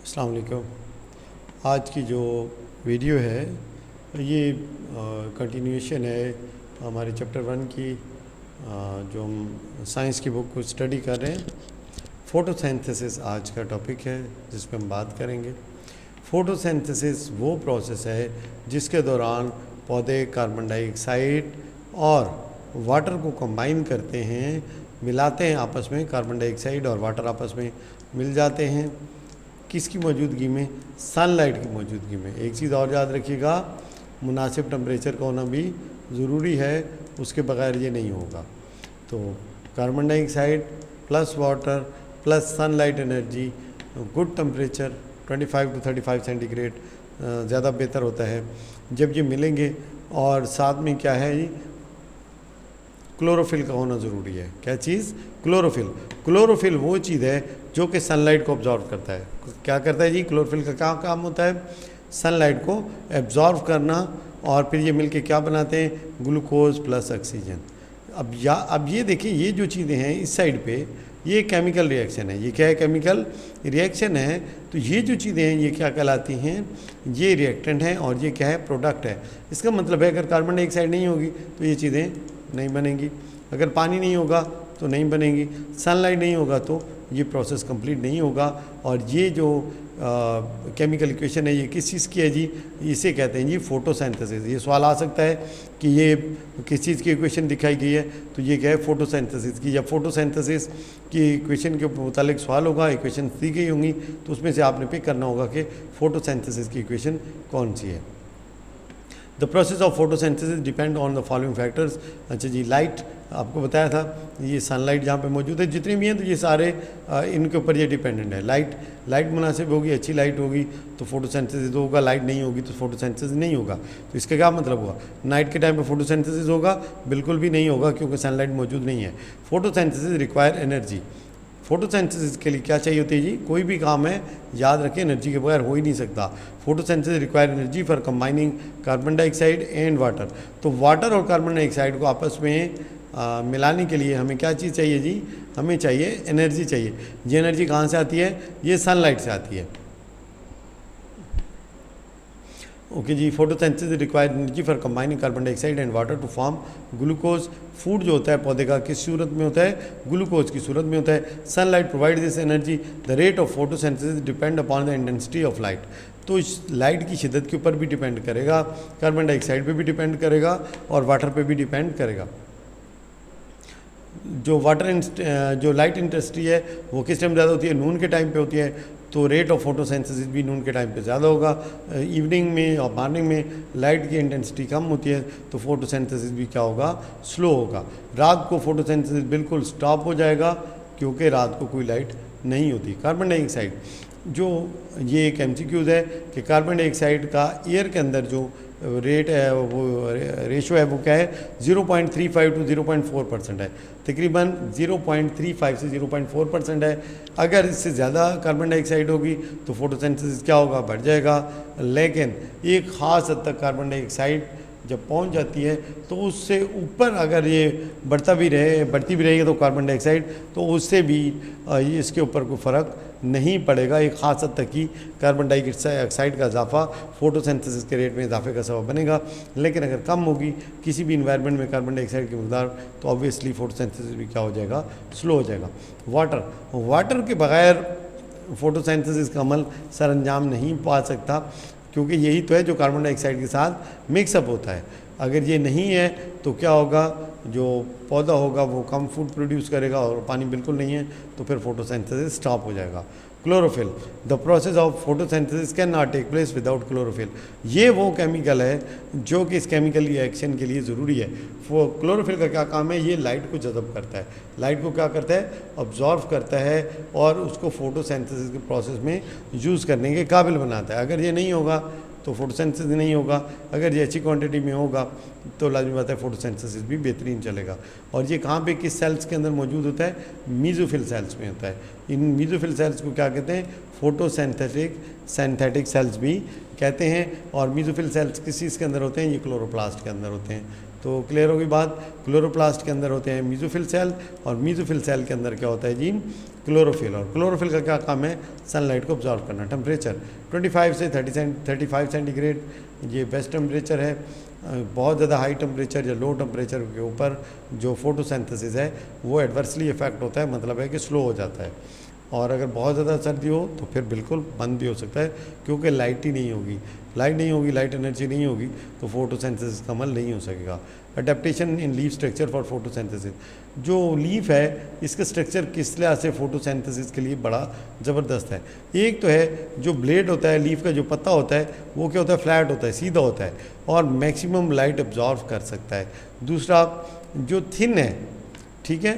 अस्सलाम वालेकुम। आज की जो वीडियो है ये कंटिन्यूएशन है हमारे चैप्टर 1 की, जो हम साइंस की बुक को स्टडी कर रहे हैं। फोटोसिंथेसिस आज का टॉपिक है जिस पे हम बात करेंगे। फोटोसिंथेसिस वो प्रोसेस है जिसके दौरान पौधे कार्बन डाइऑक्साइड और वाटर को कंबाइन करते हैं, मिलाते हैं आपस में। कार्बन डाइऑक्साइड और वाटर आपस में मिल जाते हैं किसकी मौजूदगी में? सनलाइट की मौजूदगी में। एक चीज़ और याद रखिएगा, मुनासिब टेम्परेचर का होना भी ज़रूरी है, उसके बगैर ये नहीं होगा। तो carbon dioxide plus water plus sunlight energy, good temperature 25 to 35 centigrade ज़्यादा बेहतर होता है जब ये मिलेंगे। और साथ में क्या है, क्लोरोफिल का होना ज़रूरी है। क्या चीज़? क्लोरोफिल। क्लोरोफिल वो चीज़ है जो कि सनलाइट को ऑब्जॉर्व करता है। क्या करता है जी? क्लोरोफिल का क्या काम होता है? सनलाइट को एब्जॉर्व करना, और फिर ये मिलके क्या बनाते हैं? Glucose plus oxygen. अब ये देखिए, ये जो चीज़ें हैं इस साइड पे, ये केमिकल रिएक्शन है। ये क्या है? केमिकल रिएक्शन है। तो ये जो चीज़ें हैं ये क्या कहलाती हैं? ये रिएक्टेंट हैं, और ये क्या है? प्रोडक्ट है। इसका मतलब है अगर कार्बन डाइऑक्साइड नहीं होगी तो ये चीज़ें नहीं बनेंगी, अगर पानी नहीं होगा तो नहीं बनेंगी, सनलाइट नहीं होगा तो ये प्रोसेस कंप्लीट नहीं होगा। और ये जो केमिकल इक्वेशन है ये किस चीज़ की है जी? इसे कहते हैं जी फोटोसिंथेसिस। ये सवाल आ सकता है कि ये किस चीज़ की इक्वेशन दिखाई गई है, तो ये क्या है? फोटोसिंथेसिस की। या फोटोसिंथेसिस की इक्वेशन के मुतालिक सवाल होगा, इक्वेशन दी गई होंगी, तो उसमें से आपने पिक करना होगा कि फोटोसिंथेसिस की इक्वेशन कौन सी है। The process of photosynthesis depend on the following factors. अच्छा जी, लाइट आपको बताया था, ये सनलाइट जहाँ पे मौजूद है जितनी भी हैं, तो ये सारे इनके ऊपर ये डिपेंडेंट है। लाइट मुनासिब होगी, अच्छी लाइट होगी तो फोटोसिंथेसिस होगा, लाइट नहीं होगी तो फोटोसिंथेसिस नहीं होगा। तो इसका क्या मतलब हुआ? नाइट के टाइम पे फोटोसिंथेसिस होगा? बिल्कुल भी नहीं होगा, क्योंकि सनलाइट मौजूद नहीं है। Photosynthesis require energy. फोटोसिंथेसिस के लिए क्या चाहिए होती है जी? कोई भी काम है, याद रखें, एनर्जी के बगैर हो ही नहीं सकता। Photosynthesis require energy for combining carbon dioxide and water. तो वाटर और कार्बन डाइऑक्साइड को आपस में मिलाने के लिए हमें क्या चीज़ चाहिए जी? हमें चाहिए एनर्जी चाहिए। ये एनर्जी कहाँ से आती है? ये सनलाइट से आती है। ओके जी, photosynthesis required energy for combining carbon dioxide and water to form glucose. Food जो होता है पौधे का किस सूरत में होता है? ग्लूकोज की सूरत में होता है। Sunlight provide this energy. The rate of photosynthesis depend upon the intensity of light. तो इस लाइट की शिद्दत के ऊपर भी डिपेंड करेगा, कार्बन डाइऑक्साइड पे भी डिपेंड करेगा, और वाटर पे भी डिपेंड करेगा। जो लाइट इंटेंसिटी है वो किस टाइम ज़्यादा होती है? नून के टाइम पे होती है, तो रेट ऑफ फोटोसिंथेसिस भी नून के टाइम पे ज़्यादा होगा। इवनिंग में और मॉर्निंग में लाइट की इंटेंसिटी कम होती है, तो फोटोसिंथेसिस भी क्या होगा? स्लो होगा। रात को फोटोसिंथेसिस बिल्कुल स्टॉप हो जाएगा, क्योंकि रात को कोई लाइट नहीं होती। कार्बन डाइऑक्साइड, जो ये एक एमसीक्यूज़ है कि कार्बन डाइऑक्साइड का एयर के अंदर जो रेट है, वो रेशो है, वो क्या है? 0.35 to 0.4% है। तकरीबन 0.35 से 0.4% है। अगर इससे ज़्यादा कार्बन डाइऑक्साइड होगी तो फोटोसिंथेसिस क्या होगा? बढ़ जाएगा। लेकिन एक ख़ास हद तक कार्बन डाइऑक्साइड जब पहुंच जाती है तो उससे ऊपर अगर ये बढ़ती भी रहेगी तो कार्बन डाइऑक्साइड, तो उससे भी इसके ऊपर कोई फ़र्क नहीं पड़ेगा। एक ख़ास हद तक ही कार्बन डाइऑक्साइड का इजाफा फोटोसिंथेसिस के रेट में इजाफे का सबब बनेगा। लेकिन अगर कम होगी किसी भी इन्वायरमेंट में कार्बन डाइऑक्साइड की मकदार, तो ऑब्वियसली फोटोसिंथेसिस भी क्या हो जाएगा? स्लो हो जाएगा। वाटर के बगैर फोटोसिंथेसिस का अमल सर अंजाम नहीं पा सकता, क्योंकि यही तो है जो कार्बन डाइऑक्साइड के साथ मिक्सअप होता है। अगर ये नहीं है तो क्या होगा? जो पौधा होगा वो कम फूड प्रोड्यूस करेगा, और पानी बिल्कुल नहीं है तो फिर फोटोसिंथेसिस स्टॉप हो जाएगा। Chlorophyll, the process of photosynthesis can not take place without chlorophyll. ये वो केमिकल है जो कि इस केमिकल रिएक्शन के लिए ज़रूरी है। क्लोरोफिल का क्या काम है? ये लाइट को जज़ब करता है। लाइट को क्या करता है? ऑब्जॉर्व करता है, और उसको फोटोसिंथेसिस के प्रोसेस में यूज़ करने के काबिल बनाता है। अगर ये नहीं होगा तो फोटोसिंथेसिस नहीं होगा। अगर ये अच्छी क्वांटिटी में होगा तो लाजमी बात है फोटोसिंथेसिस भी बेहतरीन चलेगा। और ये कहाँ पे, किस सेल्स के अंदर मौजूद होता है? मीज़ोफिल सेल्स में होता है। इन मीज़ोफिल सेल्स को क्या कहते हैं? सिंथेटिक सेल्स भी कहते हैं। और मीज़ोफिल सेल्स किस चीज़ के अंदर होते हैं? ये क्लोरोप्लास्ट के अंदर होते हैं। तो क्लियर होगी बात। क्लोरोप्लास्ट के अंदर होते हैं मीजोफिल सेल, और मीजोफिल सेल के अंदर क्या होता है जी, क्लोरोफिल। और क्लोरोफिल का क्या काम है, सनलाइट को ऑब्जॉर्व करना। टेम्परेचर 25 से 35 सेंटीग्रेड ये बेस्ट टेम्परेचर है। बहुत ज़्यादा हाई टेम्परेचर या लो टेम्परेचर के ऊपर जो फोटोसिंथेसिस है वो एडवर्सली इफेक्ट होता है, मतलब है कि स्लो हो जाता है। और अगर बहुत ज़्यादा सर्दी हो तो फिर बिल्कुल बंद भी हो सकता है, क्योंकि लाइट ही नहीं होगी, लाइट एनर्जी नहीं होगी तो फोटोसिंथेसिस का अमल नहीं हो सकेगा। Adaptation in leaf structure for photosynthesis, जो लीफ है इसका स्ट्रक्चर किस लिहाज से फोटोसिंथेसिस के लिए बड़ा ज़बरदस्त है। एक तो है जो ब्लेड होता है, लीफ का जो पत्ता होता है वो क्या होता है, फ्लैट होता है, सीधा होता है और मैक्सिमम लाइट एब्जॉर्व कर सकता है। दूसरा जो थिन है, ठीक है,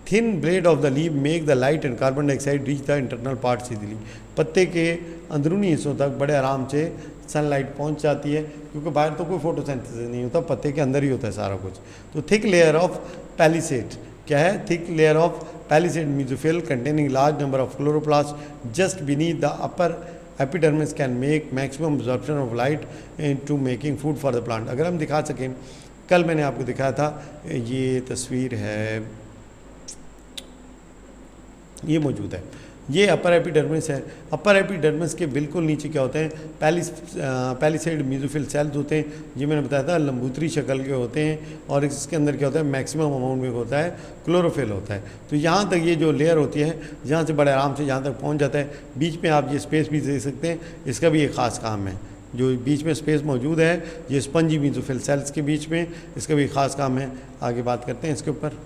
thin blade of the leaf make the light and carbon dioxide reach the internal part easily. पत्ते के अंदरूनी हिस्सों तक बड़े आराम से सनलाइट पहुंच जाती है, क्योंकि बाहर तो कोई फोटोसिंथेसिस नहीं होता, पत्ते के अंदर ही होता है सारा कुछ। तो थिक लेयर ऑफ पैलिसेड क्या है, thick layer of palisade mesophyll containing large number of chloroplast just beneath the upper epidermis can make maximum absorption of light to making food for the plant. अगर हम दिखा सकें, कल मैंने आपको दिखाया था, ये तस्वीर है, ये मौजूद है, ये अपर एपिडर्मिस है। अपर एपिडर्मिस के बिल्कुल नीचे क्या होते हैं, पैलिसेड मेसोफिल सेल्स होते हैं, ये मैंने बताया था लंबूतरी शक्ल के होते हैं, और इसके अंदर क्या होता है, मैक्सिमम अमाउंट में होता है क्लोरोफिल होता है। तो यहाँ तक ये जो लेयर होती है, यहाँ से बड़े आराम से यहाँ तक पहुँच जाता है। बीच में आप ये स्पेस भी दे सकते हैं, इसका भी एक ख़ास काम है। जो बीच में स्पेस मौजूद है ये स्पंजी मेसोफिल सेल्स के बीच में, इसका भी ख़ास काम है। आगे बात करते हैं इसके ऊपर।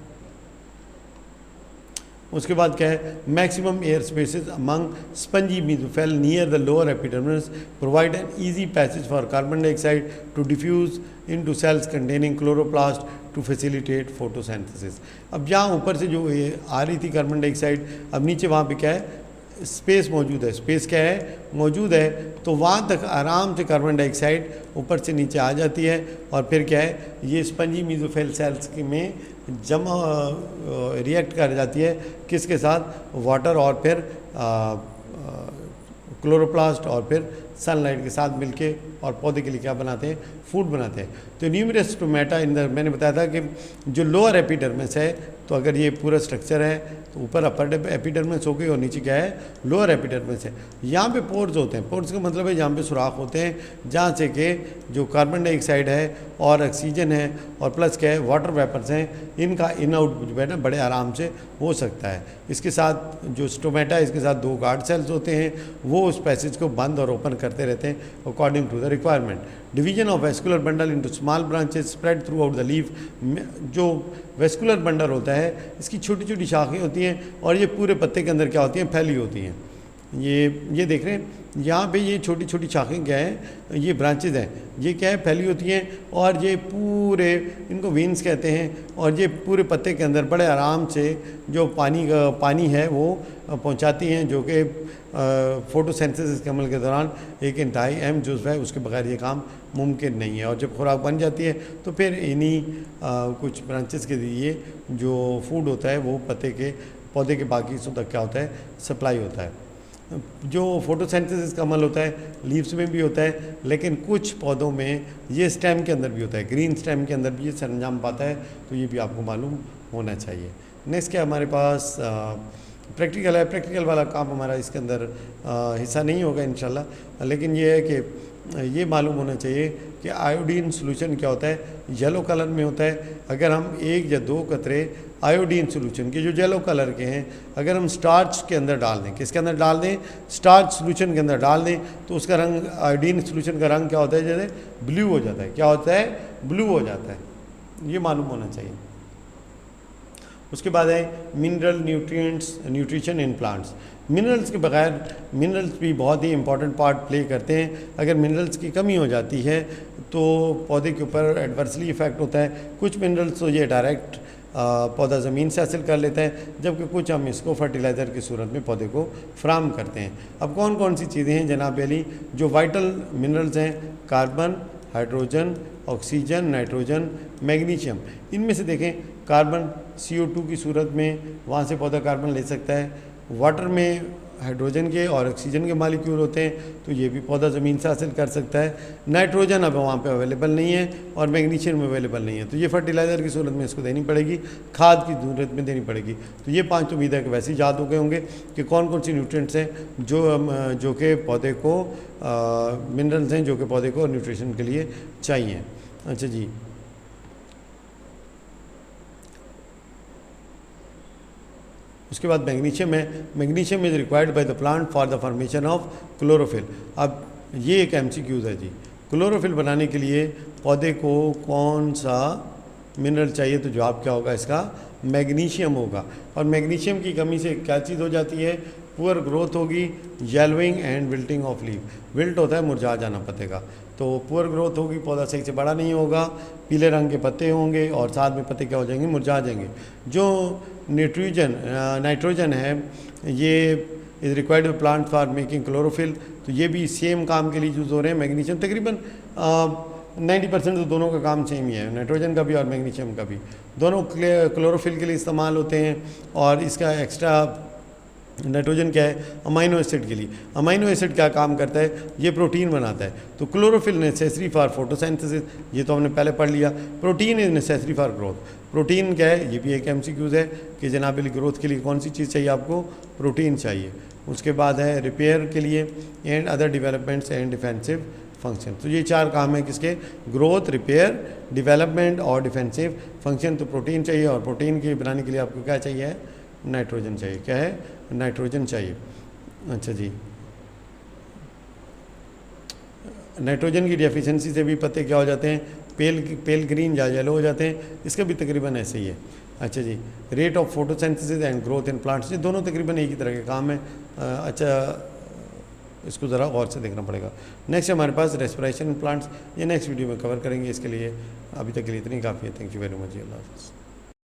उसके बाद क्या है, maximum air spaces among spongy mesophyll near the lower epidermis provide an easy passage for carbon dioxide to diffuse into cells containing chloroplast to facilitate photosynthesis. अब जहाँ ऊपर से जो ये आ रही थी कार्बन डाइऑक्साइड, अब नीचे वहाँ पे क्या है, स्पेस मौजूद है, स्पेस क्या है, मौजूद है, तो वहाँ तक आराम से कार्बन डाइऑक्साइड ऊपर से नीचे आ जाती है, और फिर क्या है, ये स्पंजी मेसोफिल सेल्स में जमा रिएक्ट कर जाती है, किसके साथ, वाटर और फिर क्लोरोप्लास्ट और फिर सनलाइट के साथ मिलके, और पौधे के लिए क्या बनाते हैं, फूड बनाते हैं। तो न्यूमरस स्टोमेटा इन द, मैंने बताया था कि जो लोअर एपिडर्मिस है, तो अगर ये पूरा स्ट्रक्चर है तो ऊपर अपर एपिडर्मिस हो गई और नीचे क्या है, लोअर एपिडर्मिस है। यहाँ पे पोर्स होते हैं, पोर्स का मतलब है यहाँ पे सुराख होते हैं जहाँ से कि जो कार्बन डाइऑक्साइड है और ऑक्सीजन है और प्लस क्या है, वाटर वेपर्स हैं, इनका इन आउट जो है ना बड़े आराम से हो सकता है। इसके साथ जो स्टोमेटा है, इसके साथ दो गार्ड सेल्स होते हैं, वो उस पैसेज को बंद और ओपन करते रहते हैं according to the requirement. Division of vascular bundle into small branches spread throughout the leaf. जो वेस्कुलर बंडल होता है, इसकी छोटी छोटी शाखें होती हैं और ये पूरे पत्ते के अंदर क्या होती हैं, फैली होती हैं। ये देख रहे हैं यहाँ पे, ये छोटी छोटी शाखें क्या हैं, ये ब्रांचेज हैं, ये क्या है, फैली होती हैं, और ये पूरे, इनको वेन्स कहते हैं, और ये पूरे पत्ते के अंदर बड़े आराम से जो पानी है वो पहुँचाती हैं, जो कि फोटोसिंथेसिस के अमल के दौरान एक इंतहाई अहम जुज़्व है, उसके बगैर ये काम मुमकिन नहीं है। और जब खुराक बन जाती है तो फिर इन्हीं कुछ ब्रांचेस के ज़रिए जो फूड होता है वो पौधे के बाकी हिस्सों तक क्या होता है, सप्लाई होता है। जो फोटोसिंथेसिस का अमल होता है लीव्स में भी होता है, लेकिन कुछ पौधों में ये स्टेम के अंदर भी होता है, ग्रीन स्टेम के अंदर भी ये सरंजाम पाता है, तो ये भी आपको मालूम होना चाहिए। नेक्स्ट क्या हमारे पास प्रैक्टिकल है। प्रैक्टिकल वाला काम हमारा इसके अंदर हिस्सा नहीं होगा इंशाल्लाह, लेकिन ये है कि ये मालूम होना चाहिए कि आयोडीन सोल्यूशन क्या होता है, येलो कलर में होता है। अगर हम 1 या 2 कतरे आयोडीन सोल्यूशन के जो येलो कलर के हैं अगर हम स्टार्च के अंदर डाल दें, किसके अंदर डाल दें, स्टार्च सोल्यूशन के अंदर डाल दें, तो उसका रंग, आयोडीन सोल्यूशन का रंग क्या होता है, जैसे ब्लू हो जाता है। क्या होता है, ब्लू हो जाता है, ये मालूम होना चाहिए। उसके बाद है mineral nutrition in plants. Minerals के बगैर, मिनरल्स भी बहुत ही इंपॉर्टेंट पार्ट प्ले करते हैं। अगर मिनरल्स की कमी हो जाती है तो पौधे के ऊपर एडवर्सली इफेक्ट होता है। कुछ मिनरल्स तो ये डायरेक्ट पौधा ज़मीन से हासिल कर लेता है, जबकि कुछ हम इसको फर्टिलाइज़र की सूरत में पौधे को फ्राहम करते हैं। अब कौन कौन सी चीज़ें हैं जनाब अली जो वाइटल मिनरल्स हैं, carbon, hydrogen, oxygen, nitrogen, magnesium. इनमें से देखें कार्बन CO2 की सूरत में, वहाँ से पौधा कार्बन ले सकता है। वाटर में हाइड्रोजन के और ऑक्सीजन के मालिक्यूल होते हैं, तो ये भी पौधा ज़मीन से हासिल कर सकता है। नाइट्रोजन अब वहाँ पे अवेलेबल नहीं है और मैग्नीशियम अवेलेबल नहीं है, तो ये फर्टिलाइज़र की सूरत में इसको देनी पड़ेगी, खाद की सूरत में देनी पड़ेगी। तो ये 5 उम्मीद है कि वैसे ही याद हो गए होंगे कि कौन कौन सी न्यूट्रिएंट्स हैं जो कि पौधे को मिनरल्स हैं जो कि पौधे को न्यूट्रिशन के लिए चाहिए। अच्छा जी, उसके बाद मैग्नीशियम है। Magnesium is required by the plant for the formation of chlorophyll. अब ये एक MCQs है जी, क्लोरोफिल बनाने के लिए पौधे को कौन सा मिनरल चाहिए, तो जवाब क्या होगा इसका, मैग्नीशियम होगा। और मैग्नीशियम की कमी से क्या चीज़ हो जाती है, पुअर ग्रोथ होगी, yellowing and wilting of leaf. Wilt होता है मुरझा जाना पत्ते का, तो पुअर ग्रोथ होगी, पौधा सही से बड़ा नहीं होगा, पीले रंग के पत्ते होंगे और साथ में पत्ते क्या हो जाएंगे, मुरझा जाएंगे। जो नाइट्रोजन है ये is required plant for making chlorophyll, तो ये भी सेम काम के लिए यूज़ हो रहे हैं। मैग्नीशियम तकरीबन 90% तो दोनों का काम सेम ही है, नाइट्रोजन का भी और मैग्नीशियम का भी, दोनों क्लोरोफिल के लिए इस्तेमाल होते हैं। और इसका एक्स्ट्रा नाइट्रोजन क्या है, अमाइनो एसिड के लिए। अमाइनो एसिड क्या काम करता है, ये प्रोटीन बनाता है। तो क्लोरोफिल नेसेसरी फॉर फोटोसिंथेसिस, ये तो हमने पहले पढ़ लिया। Protein is necessary for growth. Protein क्या है, ये भी एक MCQs है कि जनाब ग्रोथ के लिए कौन सी चीज़ चाहिए आपको, प्रोटीन चाहिए। उसके बाद है रिपेयर के लिए and other developments and defensive function. तो ये 4 काम है किसके, ग्रोथ, रिपेयर, डेवलपमेंट और डिफेंसिव फंक्शन। तो प्रोटीन चाहिए और प्रोटीन के बनाने के लिए आपको क्या चाहिए, नाइट्रोजन चाहिए। क्या है, नाइट्रोजन चाहिए। अच्छा जी, नाइट्रोजन की डेफिशिएंसी से भी पत्ते क्या हो जाते हैं, पेल ग्रीन या येलो हो जाते हैं। इसका भी तकरीबन ऐसे ही है। अच्छा जी, rate of photosynthesis and growth in plants, ये दोनों तकरीबन एक ही तरह के काम है। अच्छा, इसको ज़रा गौर से देखना पड़ेगा। नेक्स्ट हमारे पास रेस्पिरेशन प्लांट्स, ये नेक्स्ट वीडियो में कवर करेंगे। इसके लिए अभी तक के लिए इतनी काफ़ी है। Thank you very much. अल्लाह हाफ़िज़।